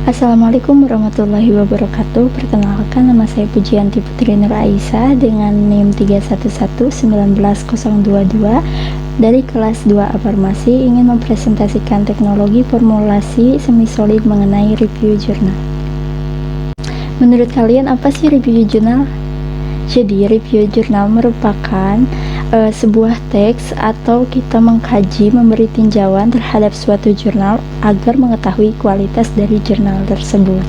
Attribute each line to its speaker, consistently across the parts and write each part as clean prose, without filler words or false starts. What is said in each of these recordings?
Speaker 1: Assalamualaikum warahmatullahi wabarakatuh. Perkenalkan, nama saya Pujianti Putri Nur Aisyah dengan NIM 311190022 dari kelas 2 A Farmasi, ingin mempresentasikan teknologi formulasi semi-solid mengenai review jurnal. Menurut kalian apa sih review jurnal? Jadi review jurnal merupakan sebuah teks atau kita mengkaji, memberi tinjauan terhadap suatu jurnal agar mengetahui kualitas dari jurnal tersebut.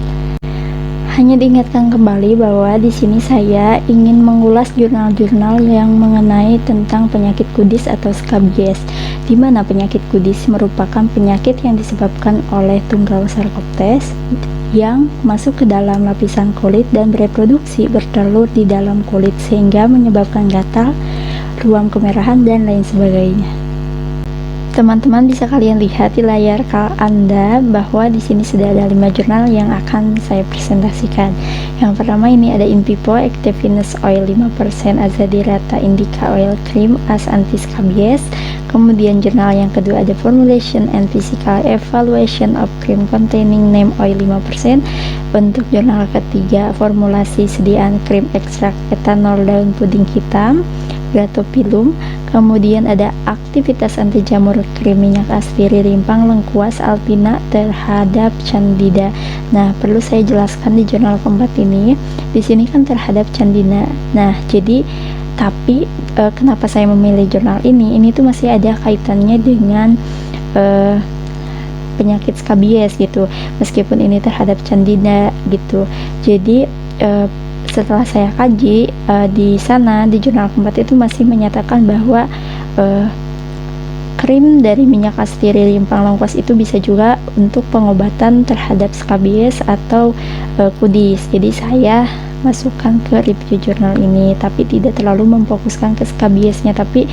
Speaker 1: Hanya diingatkan kembali bahwa di sini saya ingin mengulas jurnal-jurnal yang mengenai tentang penyakit kudis atau skabies, di mana penyakit kudis merupakan penyakit yang disebabkan oleh tunggal Sarcoptes yang masuk ke dalam lapisan kulit dan bereproduksi bertelur di dalam kulit sehingga menyebabkan gatal, ruam kemerahan, dan lain sebagainya. Teman-teman bisa kalian lihat di layar Anda bahwa di sini sudah ada 5 jurnal yang akan saya presentasikan. Yang pertama ini ada In Vivo Activeness Oil 5% Azadirachta Indica Oil Cream as Anti-Scabies. Kemudian jurnal yang kedua ada Formulation and Physical Evaluation of Cream Containing Neem Oil 5%. Untuk jurnal ketiga formulasi sediaan krim ekstrak etanol daun puding hitam Gratopilum. Kemudian ada aktivitas anti jamur krim minyak astiri rimpang lengkuas alpina terhadap candida. Nah, perlu saya jelaskan di jurnal keempat ini, di sini kan terhadap candida. Nah, jadi tapi kenapa saya memilih jurnal ini? Ini tuh masih ada kaitannya dengan penyakit skabies gitu, meskipun ini terhadap candida gitu. Jadi setelah saya kaji di sana, di jurnal keempat itu masih menyatakan bahwa krim dari minyak astiri rimpang lengkuas itu bisa juga untuk pengobatan terhadap skabies atau kudis. Jadi saya masukkan ke review jurnal ini, tapi tidak terlalu memfokuskan ke skabiesnya, tapi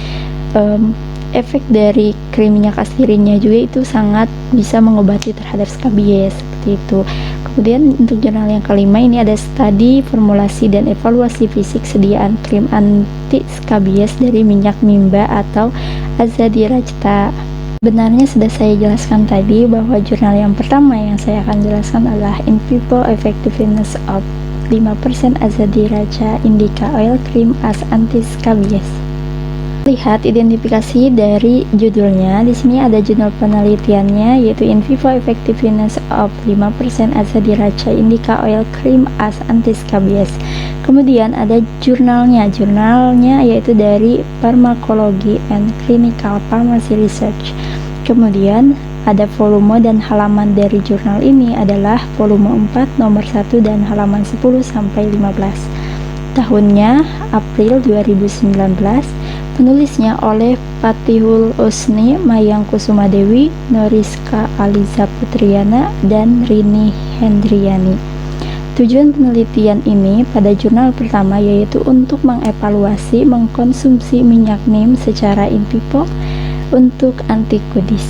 Speaker 1: efek dari krim minyak astirinya juga itu sangat bisa mengobati terhadap skabies seperti itu. Kemudian untuk jurnal yang kelima ini ada studi formulasi dan evaluasi fisik sediaan krim anti skabies dari minyak mimba atau Azadirachta. Benarnya sudah saya jelaskan tadi bahwa jurnal yang pertama yang saya akan jelaskan adalah In Vivo Effectiveness of 5% Azadirachta Indica Oil Cream as Anti-Scabies. Lihat identifikasi dari judulnya. Di sini ada jurnal penelitiannya, yaitu In Vivo Effectiveness of 5% Azadirachta Indica Oil Cream as Anti-Scabies. Kemudian ada jurnalnya yaitu dari Pharmacology and Clinical Pharmacy Research. Kemudian ada volume dan halaman dari jurnal ini adalah volume 4 nomor 1 dan halaman 10 sampai 15. Tahunnya April 2019. Penulisnya oleh Fatihul Husni, Mayang Kusuma Dewi, Noriska Aliza Putriana, dan Rini Hendriani. Tujuan penelitian ini pada jurnal pertama yaitu untuk mengevaluasi mengkonsumsi minyak neem secara in vivo untuk anti kudis.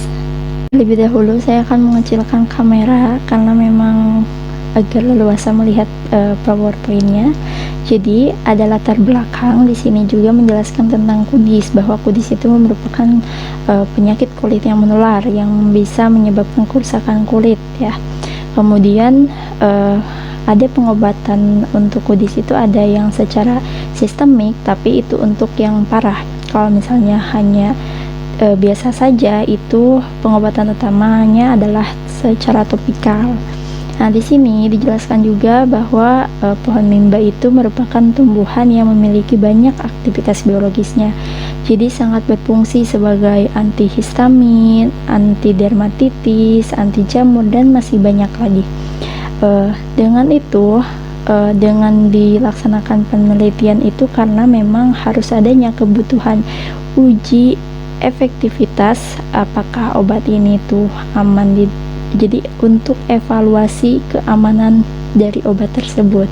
Speaker 1: Lebih dahulu saya akan mengecilkan kamera karena memang agar leluasa melihat PowerPoint-nya. Jadi ada latar belakang di sini juga menjelaskan tentang kudis, bahwa kudis itu merupakan penyakit kulit yang menular yang bisa menyebabkan kerusakan kulit ya. Kemudian ada pengobatan untuk kudis itu ada yang secara sistemik, tapi itu untuk yang parah. Kalau misalnya hanya biasa saja, itu pengobatan utamanya adalah secara topikal. Nah, di sini dijelaskan juga bahwa pohon mimba itu merupakan tumbuhan yang memiliki banyak aktivitas biologisnya. Jadi sangat berfungsi sebagai antihistamin, anti dermatitis, anti jamur, dan masih banyak lagi. Dengan itu, dengan dilaksanakan penelitian itu karena memang harus adanya kebutuhan uji efektivitas apakah obat ini tuh aman jadi untuk evaluasi keamanan dari obat tersebut.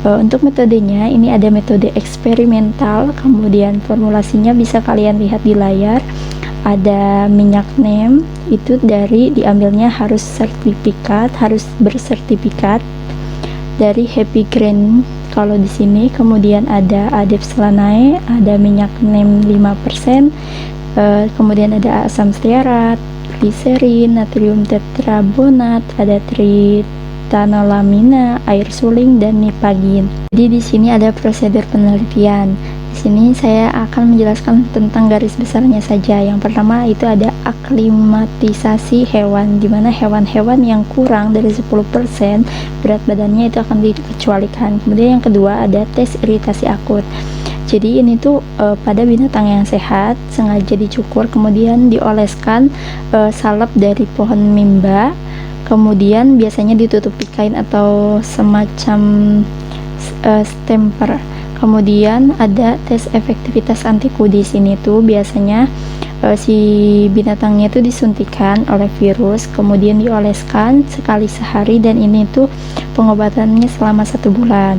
Speaker 1: Untuk metodenya ini ada metode eksperimental, kemudian formulasinya bisa kalian lihat di layar. Ada minyak neem itu diambilnya harus bersertifikat dari Happy Grain kalau di sini. Kemudian ada Adep Selanae, ada minyak neem 5%, kemudian ada asam stearat, gliserin, natrium tetrabonat, ada tritanolamina, air suling, dan nipagin. Jadi di sini ada prosedur penelitian. Di sini saya akan menjelaskan tentang garis besarnya saja. Yang pertama itu ada aklimatisasi hewan, di mana hewan-hewan yang kurang dari 10% berat badannya itu akan dikecualikan. Kemudian yang kedua ada tes iritasi akut. Jadi ini tuh pada binatang yang sehat sengaja dicukur, kemudian dioleskan salep dari pohon mimba, kemudian biasanya ditutupi kain atau semacam stemper. Kemudian ada tes efektivitas antiku. Di sini tuh biasanya si binatangnya itu disuntikan oleh virus, kemudian dioleskan sekali sehari, dan ini tuh pengobatannya selama 1 bulan.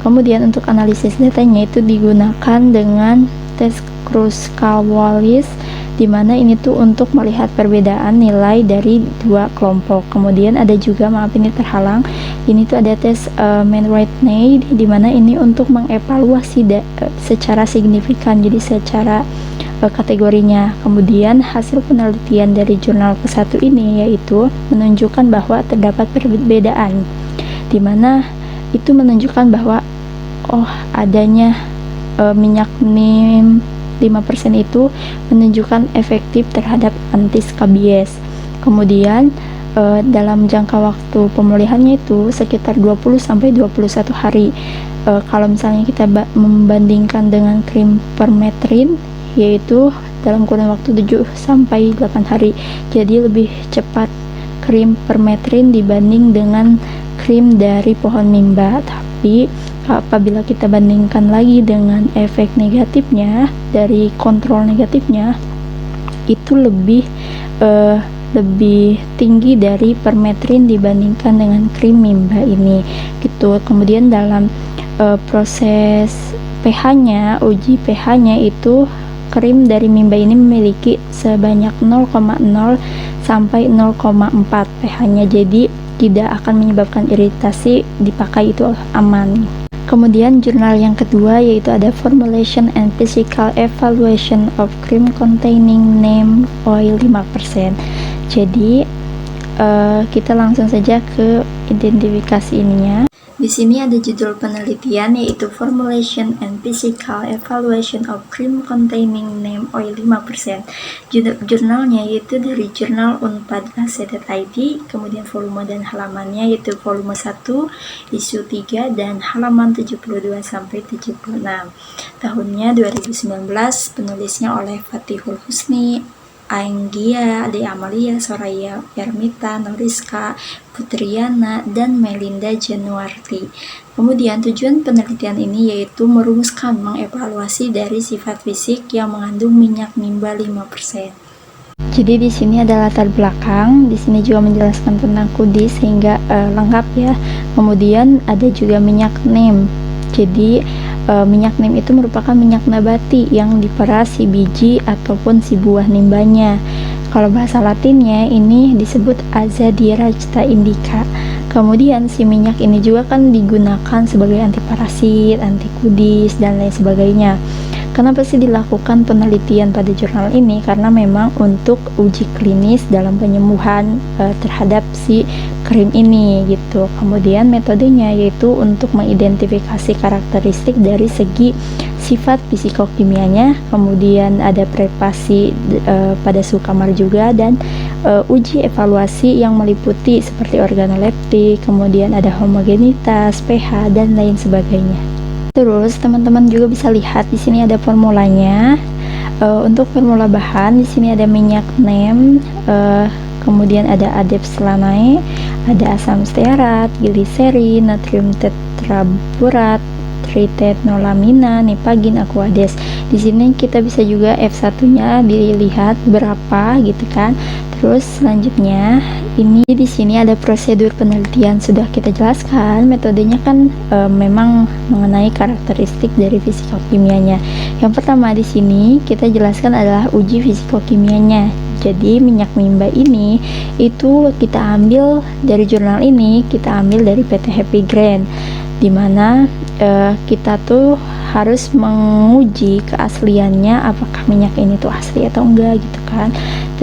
Speaker 1: Kemudian untuk analisis datanya itu digunakan dengan tes Kruskal-Wallis, di mana ini tuh untuk melihat perbedaan nilai dari 2 kelompok. Kemudian ada juga, maaf ini terhalang, ini tuh ada tes Mann-Whitney, di mana ini untuk mengevaluasi secara signifikan, jadi secara kategorinya. Kemudian hasil penelitian dari jurnal ke-1 ini yaitu menunjukkan bahwa terdapat perbedaan, di mana itu menunjukkan bahwa adanya minyak neem 5% itu menunjukkan efektif terhadap antiskabies. Kemudian dalam jangka waktu pemulihannya itu sekitar 20-21 hari. Kalau misalnya kita membandingkan dengan krim permetrin, yaitu dalam kurun waktu 7-8 hari. Jadi lebih cepat krim permetrin dibanding dengan krim dari pohon mimba. Tapi apabila kita bandingkan lagi dengan efek negatifnya dari kontrol negatifnya, itu lebih tinggi dari permetrin dibandingkan dengan krim mimba ini gitu. Kemudian dalam proses pH-nya, uji pH-nya itu krim dari mimba ini memiliki sebanyak 0,0 sampai 0,4 pH-nya, jadi tidak akan menyebabkan iritasi, dipakai itu aman. Kemudian jurnal yang kedua yaitu ada Formulation and Physical Evaluation of Cream Containing Neem Oil 5%. Jadi kita langsung saja ke identifikasi ininya. Di sini ada judul penelitian yaitu Formulation and Physical Evaluation of Cream Containing Neem Oil 5%. Jurnalnya yaitu dari jurnal Unpad.ac.id, kemudian volume dan halamannya yaitu volume 1, isu 3, dan halaman 72-76. Tahunnya 2019, penulisnya oleh Fatihul Husni, Anggia, Ade Amalia, Soraya Ermita, Noriska, Putriana, dan Melinda Januarti. Kemudian tujuan penelitian ini yaitu merumuskan mengevaluasi dari sifat fisik yang mengandung minyak mimba 5%. Jadi di sini ada latar belakang, di sini juga menjelaskan tentang kudis sehingga lengkap ya. Kemudian ada juga minyak neem. Jadi minyak neem itu merupakan minyak nabati yang diperas si biji ataupun si buah nimbanya. Kalau bahasa Latinnya ini disebut Azadirachta indica. Kemudian si minyak ini juga kan digunakan sebagai antiparasit, antikudis, dan lain sebagainya. Kenapa sih dilakukan penelitian pada jurnal ini? Karena memang untuk uji klinis dalam penyembuhan terhadap si krim ini gitu. Kemudian metodenya yaitu untuk mengidentifikasi karakteristik dari segi sifat fisikokimianya, kemudian ada prepasi pada suhu kamar juga, dan uji evaluasi yang meliputi seperti organoleptik, kemudian ada homogenitas, pH, dan lain sebagainya. Terus teman-teman juga bisa lihat di sini ada formulanya. Untuk formula bahan di sini ada minyak neem, kemudian ada adepslanae, ada asam stearat, gliserin, natrium tetraborat, tritanolamina, nipagin, aquades. Di sini kita bisa juga F1-nya dilihat berapa gitu kan. Terus selanjutnya ini di sini ada prosedur penelitian, sudah kita jelaskan. Metodenya kan memang mengenai karakteristik dari fisikokimianya. Yang pertama di sini kita jelaskan adalah uji fisikokimianya. Jadi minyak mimba ini itu kita ambil dari jurnal ini, kita ambil dari PT Happy Grain, dimana kita tuh harus menguji keasliannya, apakah minyak ini tuh asli atau enggak gitu kan.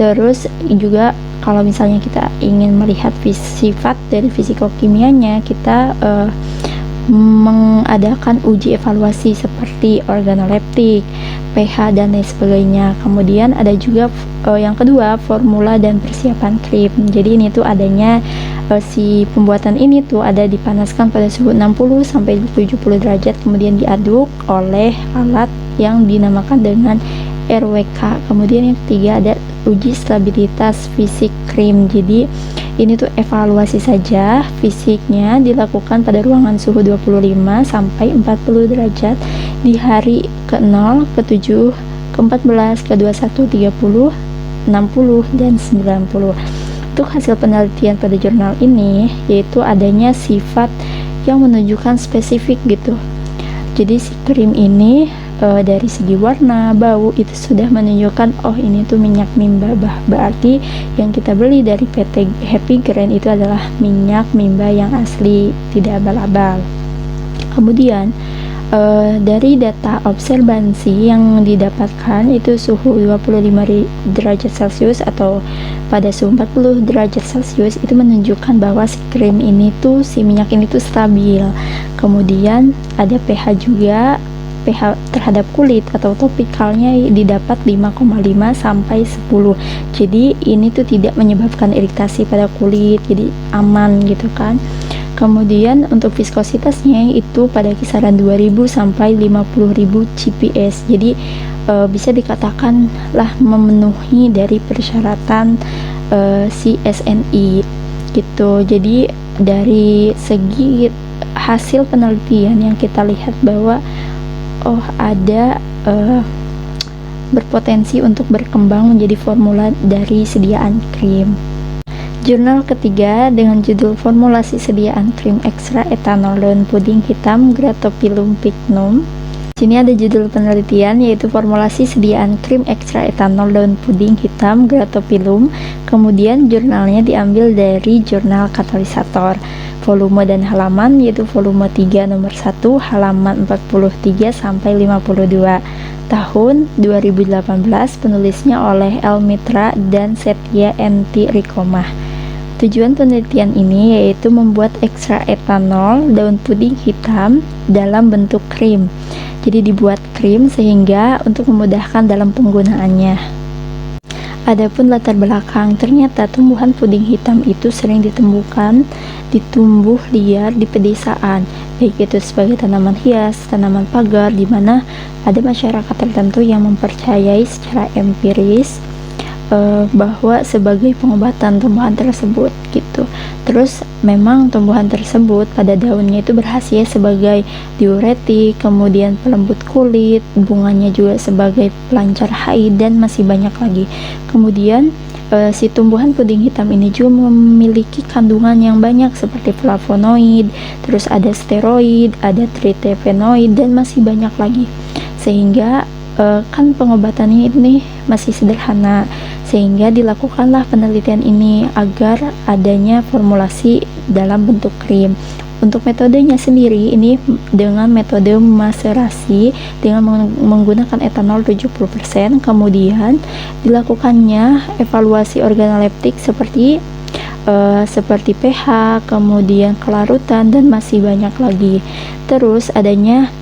Speaker 1: Terus juga kalau misalnya kita ingin melihat sifat dari fisikokimianya, kita mengadakan uji evaluasi seperti organoleptik, pH dan lain sebagainya. Kemudian ada juga yang kedua, formula dan persiapan krim. Jadi ini tuh adanya si pembuatan ini tuh ada dipanaskan pada suhu 60 sampai 70 derajat, kemudian diaduk oleh alat yang dinamakan dengan RWK. Kemudian yang ketiga ada uji stabilitas fisik krim. Jadi ini tuh evaluasi saja, fisiknya dilakukan pada ruangan suhu 25 sampai 40 derajat di hari ke-0, ke-7, ke-14, ke-21, 30, 60, dan 90. Untuk hasil penelitian pada jurnal ini yaitu adanya sifat yang menunjukkan spesifik gitu. Jadi si krim ini dari segi warna, bau itu sudah menunjukkan oh ini tuh minyak mimba. Berarti yang kita beli dari PT Happy Grain itu adalah minyak mimba yang asli, tidak abal-abal. Kemudian dari data observasi yang didapatkan itu suhu 25 derajat Celcius atau pada suhu 40 derajat Celcius itu menunjukkan bahwa si krim ini tuh, si minyak ini tuh stabil. Kemudian ada pH juga, pH terhadap kulit atau topikalnya didapat 5,5 sampai 10. Jadi ini tuh tidak menyebabkan iritasi pada kulit, jadi aman gitu kan. Kemudian untuk viskositasnya itu pada kisaran 2000 sampai 50.000 CPS. Jadi bisa dikatakan lah memenuhi dari persyaratan si SNI gitu. Jadi dari segi hasil penelitian yang kita lihat bahwa oh ada berpotensi untuk berkembang menjadi formula dari sediaan krim. Jurnal ketiga dengan judul formulasi sediaan krim ekstra etanol daun puding hitam Gratopilum pignum. Sini ada judul penelitian yaitu formulasi sediaan krim ekstra etanol daun puding hitam Gratopilum. Kemudian jurnalnya diambil dari jurnal katalisator. Volume dan halaman yaitu volume 3 nomor 1 halaman 43 sampai 52. Tahun 2018, penulisnya oleh El Mitra dan Setia Enti Rikomah. Tujuan penelitian ini yaitu membuat ekstra etanol daun puding hitam dalam bentuk krim. Jadi dibuat krim sehingga untuk memudahkan dalam penggunaannya. Adapun latar belakang, ternyata tumbuhan puding hitam itu sering ditemukan di tumbuh liar di pedesaan, baik itu sebagai tanaman hias, tanaman pagar, di mana ada masyarakat tertentu yang mempercayai secara empiris bahwa sebagai pengobatan tumbuhan tersebut gitu. Terus memang tumbuhan tersebut pada daunnya itu berhasil sebagai diuretik, kemudian pelembut kulit, bunganya juga sebagai pelancar haid, dan masih banyak lagi. Kemudian si tumbuhan puding hitam ini juga memiliki kandungan yang banyak seperti flavonoid, terus ada steroid, ada tritenoid, dan masih banyak lagi. Sehingga kan pengobatannya ini masih sederhana, sehingga dilakukanlah penelitian ini agar adanya formulasi dalam bentuk krim. Untuk metodenya sendiri ini dengan metode maserasi dengan menggunakan etanol 70%, kemudian dilakukannya evaluasi organoleptik seperti pH, kemudian kelarutan, dan masih banyak lagi. Terus adanya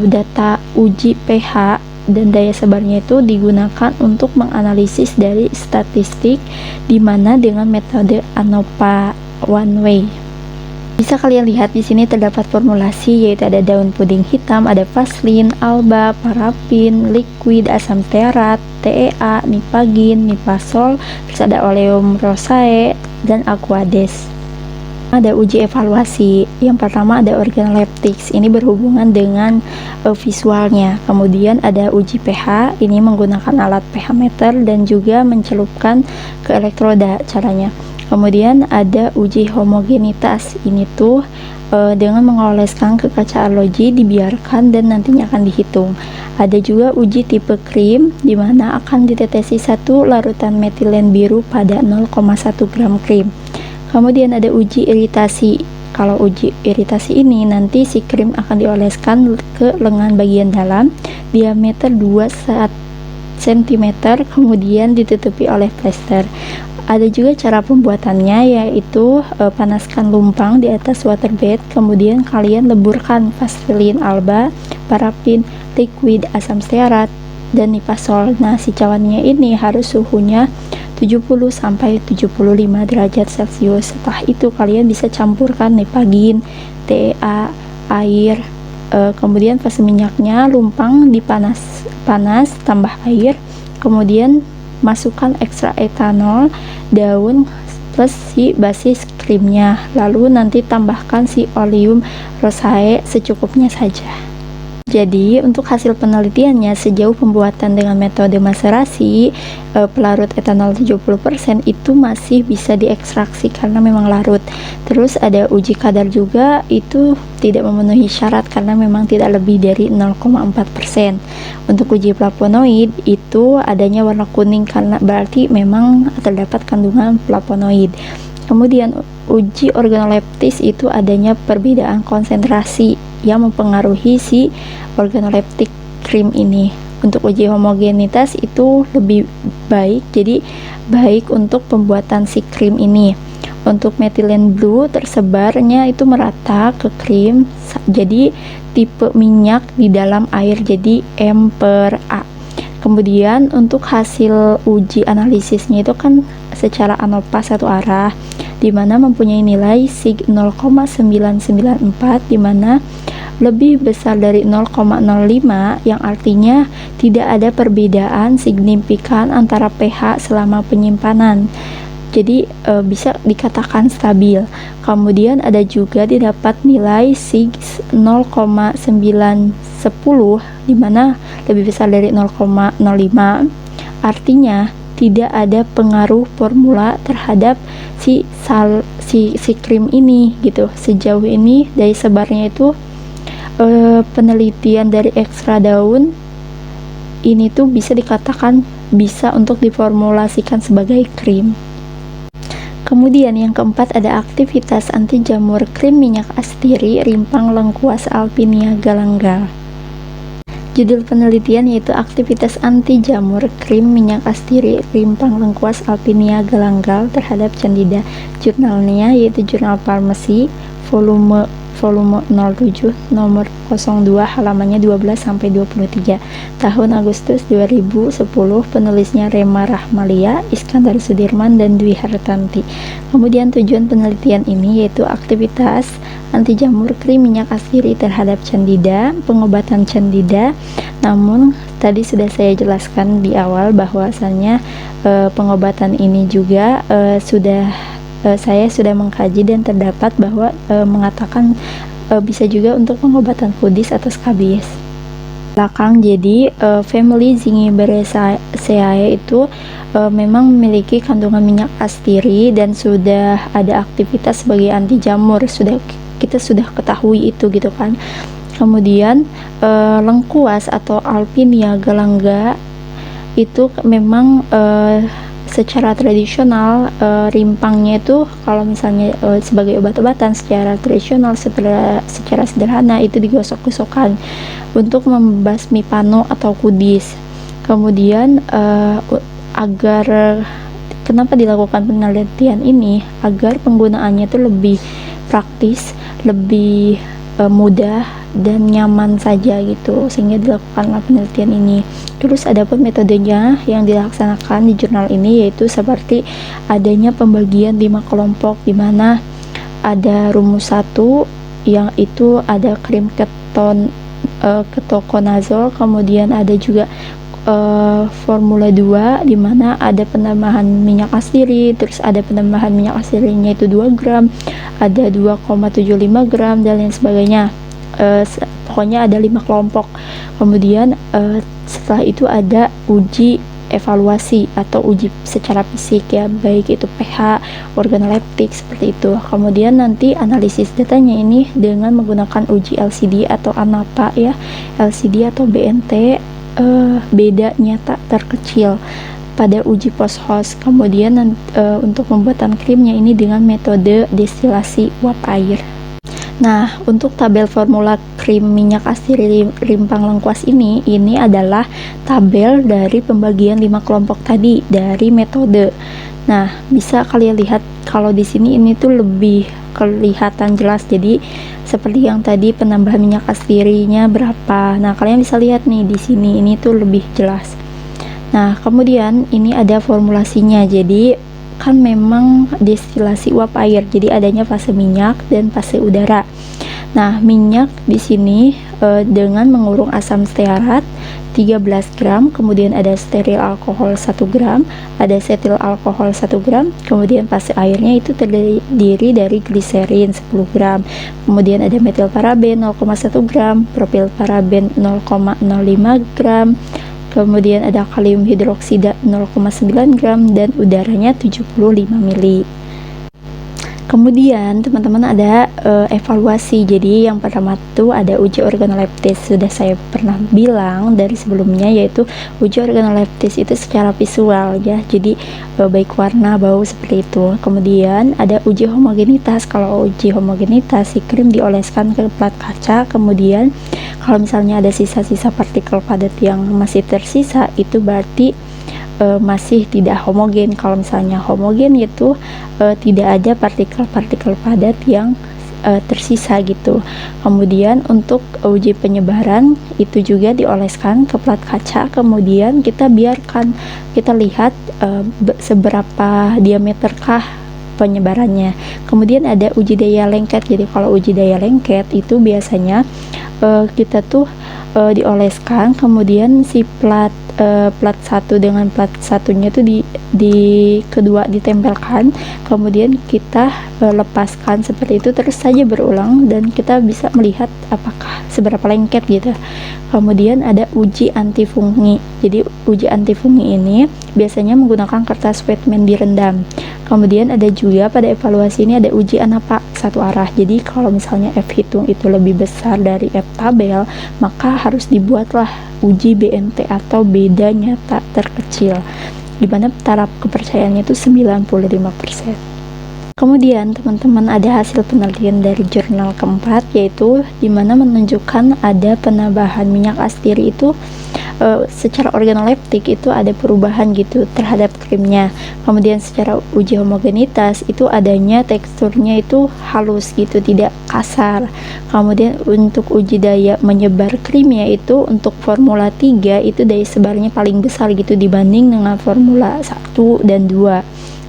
Speaker 1: data uji pH dan daya sebarnya itu digunakan untuk menganalisis dari statistik, di mana dengan metode ANOVA one way. Bisa kalian lihat di sini terdapat formulasi yaitu ada daun puding hitam, ada vaselin, alba, parafin, liquid, asam stearat, TEA, nipagin, nipasol, terus ada oleum rosae dan aquades. Ada uji evaluasi. Yang pertama ada organoleptics, ini berhubungan dengan visualnya. Kemudian ada uji pH, ini menggunakan alat pH meter dan juga mencelupkan ke elektroda caranya. Kemudian ada uji homogenitas, ini tuh dengan mengoleskan ke kaca arloji, dibiarkan dan nantinya akan dihitung. Ada juga uji tipe krim, di mana akan ditetesi satu larutan metilen biru pada 0,1 gram krim. Kemudian ada uji iritasi. Kalau uji iritasi ini nanti si krim akan dioleskan ke lengan bagian dalam diameter 2 cm cm, kemudian ditutupi oleh plester. Ada juga cara pembuatannya, yaitu panaskan lumpang di atas waterbed, kemudian kalian leburkan vaselin alba, parafin, liquid, asam stearat, dan nipasol. Nah, si cawannya ini harus suhunya 70 sampai 75 derajat Celcius. Setelah itu kalian bisa campurkan Nepagin, TEA, air, kemudian fase minyaknya, lumpang panas tambah air, kemudian masukkan ekstra etanol, daun, plus si basis krimnya, lalu nanti tambahkan si oleum rosé secukupnya saja. Jadi untuk hasil penelitiannya, sejauh pembuatan dengan metode maserasi, pelarut etanol 70% itu masih bisa diekstraksi karena memang larut. Terus ada uji kadar juga, itu tidak memenuhi syarat karena memang tidak lebih dari 0,4%. Untuk uji flavonoid itu adanya warna kuning karena berarti memang terdapat kandungan flavonoid. Kemudian uji organoleptis itu adanya perbedaan konsentrasi yang mempengaruhi si organoleptik krim ini. Untuk uji homogenitas itu lebih baik, jadi baik untuk pembuatan si krim ini. Untuk methylene blue tersebarnya itu merata ke krim, jadi tipe minyak di dalam air, jadi M/A. Kemudian untuk hasil uji analisisnya itu kan secara anopa satu arah, di mana mempunyai nilai sig 0,994, di mana lebih besar dari 0,05, yang artinya tidak ada perbedaan signifikan antara pH selama penyimpanan. Jadi bisa dikatakan stabil. Kemudian ada juga didapat nilai sig 0,910, di mana lebih besar dari 0,05. Artinya tidak ada pengaruh formula terhadap si krim ini gitu. Sejauh ini dari sebarnya itu penelitian dari ekstra daun ini tuh bisa dikatakan bisa untuk diformulasikan sebagai krim. Kemudian yang keempat ada aktivitas anti jamur krim minyak astiri rimpang lengkuas alpinia galanggal. Judul penelitian yaitu aktivitas anti jamur krim minyak astiri rimpang lengkuas alpinia galanggal terhadap candida. Jurnalnya yaitu Jurnal Pharmacy volume 07 nomor 02 halamannya 12 sampai 23 tahun Agustus 2010. Penulisnya Rema Rahmalia, Iskandar Sudirman, dan Dwi Hartanti. Kemudian tujuan penelitian ini yaitu aktivitas anti jamur krim minyak astiri terhadap candida, pengobatan candida. Namun tadi sudah saya jelaskan di awal bahwasannya pengobatan ini juga saya sudah mengkaji dan terdapat bahwa mengatakan bisa juga untuk pengobatan foodies atau skabies. Belakang, jadi family Zingiberaceae itu memang memiliki kandungan minyak astiri dan sudah ada aktivitas sebagai anti jamur, kita sudah ketahui itu gitu kan. Kemudian lengkuas atau Alpinia galanga itu memang secara tradisional rimpangnya itu kalau misalnya sebagai obat-obatan secara tradisional secara sederhana itu digosok-gosokkan untuk membasmi pano atau kudis. Kemudian kenapa dilakukan penelitian ini, agar penggunaannya itu lebih praktis, lebih mudah dan nyaman saja gitu, sehingga dilakukan penelitian ini. Terus ada pun metodenya yang dilaksanakan di jurnal ini yaitu seperti adanya pembagian 5 kelompok, di mana ada rumus 1 yang itu ada krim ketoconazole, kemudian ada juga formula 2 di mana ada penambahan minyak astiri, terus ada penambahan minyak astirinya itu 2 gram, ada 2,75 gram dan lain sebagainya. Pokoknya ada 5 kelompok. Kemudian setelah itu ada uji evaluasi atau uji secara fisik ya, baik itu pH, organoleptik seperti itu. Kemudian nanti analisis datanya ini dengan menggunakan uji LCD atau ANAPA ya. LCD atau BNT bedanya tak terkecil pada uji post host. Kemudian untuk pembuatan krimnya ini dengan metode destilasi uap air. Nah, untuk tabel formula krim minyak astiri rimpang lengkuas ini adalah tabel dari pembagian 5 kelompok tadi dari metode. Nah, bisa kalian lihat kalau di sini ini tuh lebih kelihatan jelas. Jadi seperti yang tadi penambahan minyak astirinya berapa. Nah, kalian bisa lihat nih di sini ini tuh lebih jelas. Nah, kemudian ini ada formulasinya. Jadi kan memang destilasi uap air, jadi adanya fase minyak dan fase udara. Nah, minyak di sini dengan mengurung asam stearat 13 gram, kemudian ada steril alkohol 1 gram, ada setil alkohol 1 gram, kemudian fase airnya itu terdiri dari gliserin 10 gram, kemudian ada metil paraben 0,1 gram, propil paraben 0,05 gram, kemudian ada kalium hidroksida 0,9 gram, dan udaranya 75 mili. Kemudian teman-teman ada evaluasi. Jadi yang pertama tuh ada uji organoleptis. Sudah saya pernah bilang dari sebelumnya, yaitu uji organoleptis itu secara visual ya. Jadi baik warna, bau, seperti itu. Kemudian ada uji homogenitas. Kalau uji homogenitas, si krim dioleskan ke plat kaca. Kemudian kalau misalnya ada sisa-sisa partikel padat yang masih tersisa, itu berarti masih tidak homogen. Kalau misalnya homogen itu tidak ada partikel-partikel padat yang tersisa gitu. Kemudian untuk uji penyebaran itu juga dioleskan ke plat kaca, kemudian kita biarkan, kita lihat seberapa diameterkah penyebarannya. Kemudian ada uji daya lengket. Jadi kalau uji daya lengket itu biasanya kita tuh dioleskan, kemudian si plat 1 dengan plat satunya itu di kedua ditempelkan, kemudian kita lepaskan seperti itu, terus saja berulang dan kita bisa melihat apakah seberapa lengket gitu. Kemudian ada uji antifungi. Jadi uji antifungi ini biasanya menggunakan kertas wetman direndam. Kemudian ada juga pada evaluasi ini ada uji ANAPA satu arah. Jadi kalau misalnya F hitung itu lebih besar dari F tabel, maka harus dibuatlah uji BNT atau beda nyata terkecil, di mana taraf kepercayaannya itu 95%. Kemudian teman-teman ada hasil penelitian dari jurnal keempat, yaitu dimana menunjukkan ada penambahan minyak astiri itu secara organoleptik itu ada perubahan gitu terhadap krimnya. Kemudian secara uji homogenitas itu adanya teksturnya itu halus gitu, tidak kasar. Kemudian untuk uji daya menyebar krimnya itu untuk formula 3 itu daya sebarnya paling besar gitu dibanding dengan formula 1 dan 2.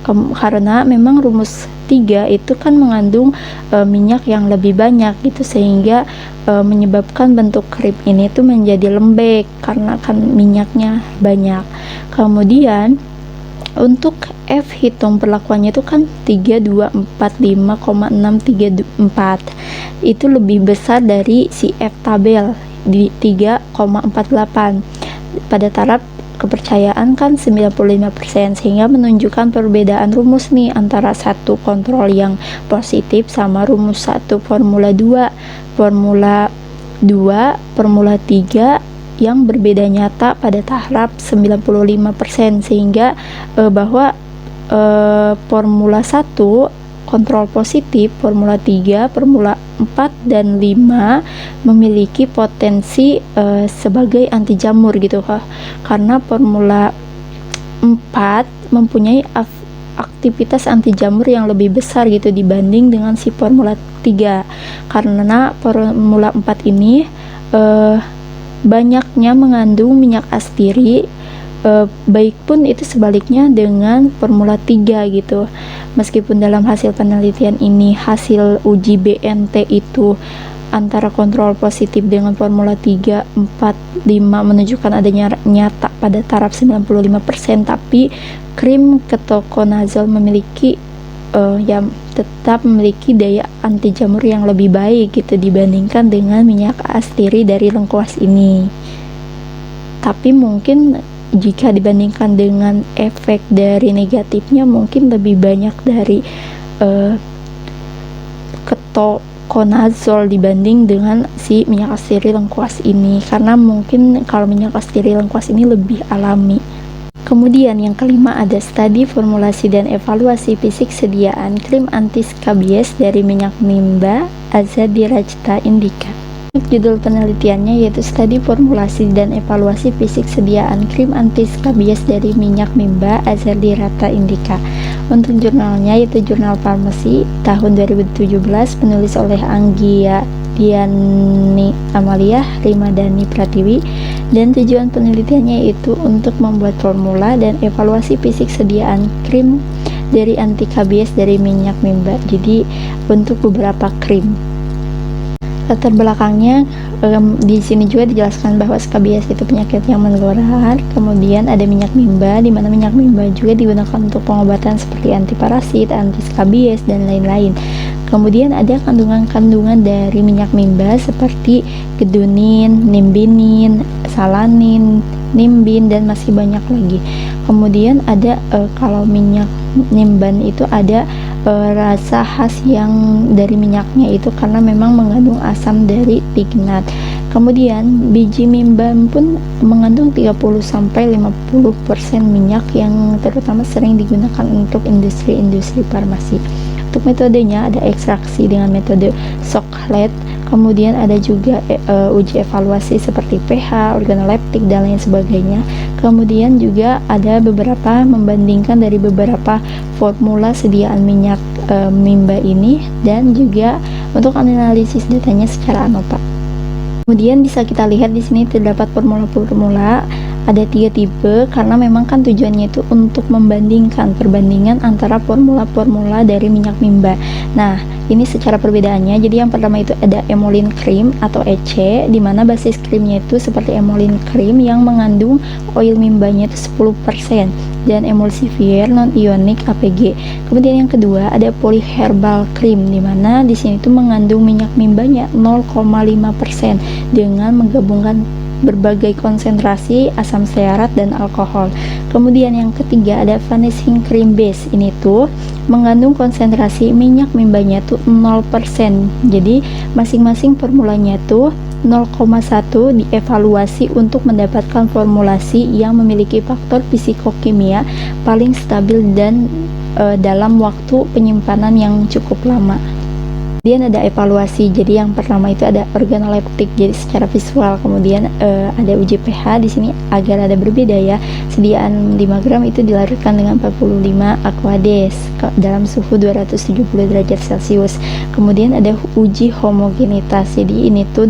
Speaker 1: Karena memang rumus 3 itu kan mengandung minyak yang lebih banyak gitu, sehingga menyebabkan bentuk krim ini tuh menjadi lembek karena kan minyaknya banyak. Kemudian untuk F hitung perlakuannya itu kan 3245,634 itu lebih besar dari si F tabel di 3,48 pada taraf kepercayaan kan 95%, sehingga menunjukkan perbedaan rumus nih antara satu kontrol yang positif sama rumus 1 formula 2 formula 3 yang berbeda nyata pada taraf 95%, sehingga bahwa formula 1 kontrol positif, formula 3, formula 4 dan 5 memiliki potensi sebagai anti jamur gitu karena formula 4 mempunyai aktivitas anti jamur yang lebih besar gitu dibanding dengan si formula 3, karena formula 4 ini banyaknya mengandung minyak astiri, baik pun itu sebaliknya dengan formula 3 gitu. Meskipun dalam hasil penelitian ini hasil uji BNT itu antara kontrol positif dengan formula 3, 4, 5 menunjukkan adanya nyata pada taraf 95%, tapi krim ketoconazole memiliki tetap memiliki daya anti jamur yang lebih baik gitu dibandingkan dengan minyak astiri dari lengkuas ini. Tapi mungkin jika dibandingkan dengan efek dari negatifnya, mungkin lebih banyak dari ketoconazole dibanding dengan si minyak astiri lengkuas ini, karena mungkin kalau minyak astiri lengkuas ini lebih alami. Kemudian yang kelima ada studi formulasi dan evaluasi fisik sediaan krim anti skabies dari minyak mimba Azadirachta indica. Judul penelitiannya yaitu studi formulasi dan evaluasi fisik sediaan krim anti skabies dari minyak mimba Azadirachta indica. Untuk jurnalnya yaitu Jurnal Farmasi tahun 2017, penulis oleh Anggia Diani Amalia Rimadani Pratiwi, dan tujuan penelitiannya yaitu untuk membuat formula dan evaluasi fisik sediaan krim dari anti skabies dari minyak mimba. Jadi untuk beberapa krim. Latar belakangnya di sini juga dijelaskan bahwa skabies itu penyakit yang menular. Kemudian ada minyak mimba, di mana minyak mimba juga digunakan untuk pengobatan seperti anti parasit, anti skabies, dan lain-lain. Kemudian ada kandungan-kandungan dari minyak mimba seperti gedunin, nimbinin, salanin, nimbin, dan masih banyak lagi. Kemudian ada kalau minyak nimban itu ada rasa khas yang dari minyaknya itu karena memang mengandung asam dari lignat. Kemudian biji mimban pun mengandung 30-50% minyak yang terutama sering digunakan untuk industri-industri farmasi. Untuk metodenya ada ekstraksi dengan metode Socklet, kemudian ada juga uji evaluasi seperti pH, organoleptik, dan lain sebagainya. Kemudian juga ada beberapa membandingkan dari beberapa formula sediaan minyak mimba ini, dan juga untuk analisis datanya secara ANOVA. Kemudian bisa kita lihat di sini terdapat formula-formula, ada 3 tipe karena memang kan tujuannya itu untuk membandingkan perbandingan antara formula-formula dari minyak mimba. Nah, ini secara perbedaannya. Jadi yang pertama itu ada emolin cream atau EC, di mana basis krimnya itu seperti emolin cream yang mengandung oil mimbanya itu 10%, dan emulsifier non-ionik APG. Kemudian yang kedua ada polyherbal cream, di mana di sini itu mengandung minyak mimbanya 0,5% dengan menggabungkan berbagai konsentrasi asam stearat dan alkohol. Kemudian yang ketiga ada vanishing cream base, ini tuh mengandung konsentrasi minyak mimbanya tuh 0%. Jadi masing-masing formulanya tuh 0,1 dievaluasi untuk mendapatkan formulasi yang memiliki faktor fisikokimia paling stabil dan dalam waktu penyimpanan yang cukup lama. Kemudian ada evaluasi, jadi yang pertama itu ada organoleptik, jadi secara visual. Kemudian ada uji pH, di sini agar ada berbeda ya. Sediaan 5 gram itu dilarutkan dengan 45 aquades dalam suhu 270 derajat Celcius. Kemudian ada uji homogenitas, jadi ini tuh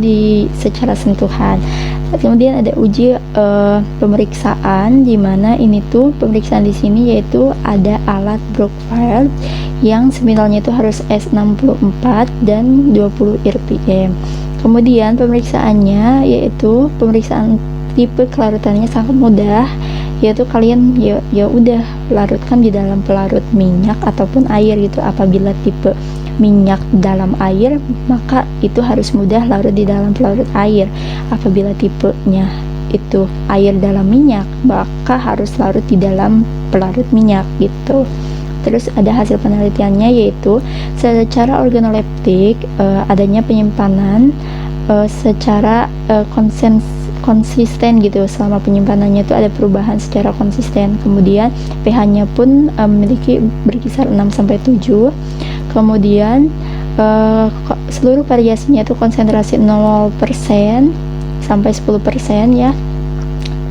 Speaker 1: secara sentuhan. Kemudian ada uji pemeriksaan, di mana ini tuh pemeriksaan di sini yaitu ada alat Brookfield yang spinalnya itu harus S64 dan 20 rpm. Kemudian pemeriksaannya yaitu pemeriksaan tipe kelarutannya sangat mudah, yaitu kalian ya udah larutkan di dalam pelarut minyak ataupun air gitu. Apabila tipe minyak dalam air, maka itu harus mudah larut di dalam pelarut air. Apabila tipenya itu air dalam minyak, maka harus larut di dalam pelarut minyak gitu. Terus ada hasil penelitiannya yaitu secara organoleptik adanya penyimpanan secara konsisten gitu. Selama penyimpanannya itu ada perubahan secara konsisten. Kemudian pH-nya pun memiliki berkisar 6-7. Kemudian seluruh variasinya itu konsentrasi 0% sampai 10% ya.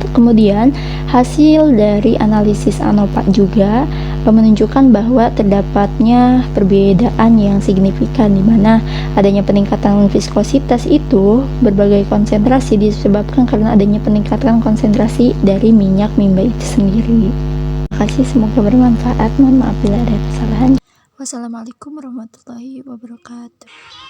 Speaker 1: Kemudian hasil dari analisis ANOVA juga menunjukkan bahwa terdapatnya perbedaan yang signifikan, di mana adanya peningkatan viskositas itu berbagai konsentrasi disebabkan karena adanya peningkatan konsentrasi dari minyak mimba itu sendiri. Terima kasih, semoga bermanfaat. Mohon maaf bila ada kesalahan. Wassalamualaikum warahmatullahi wabarakatuh.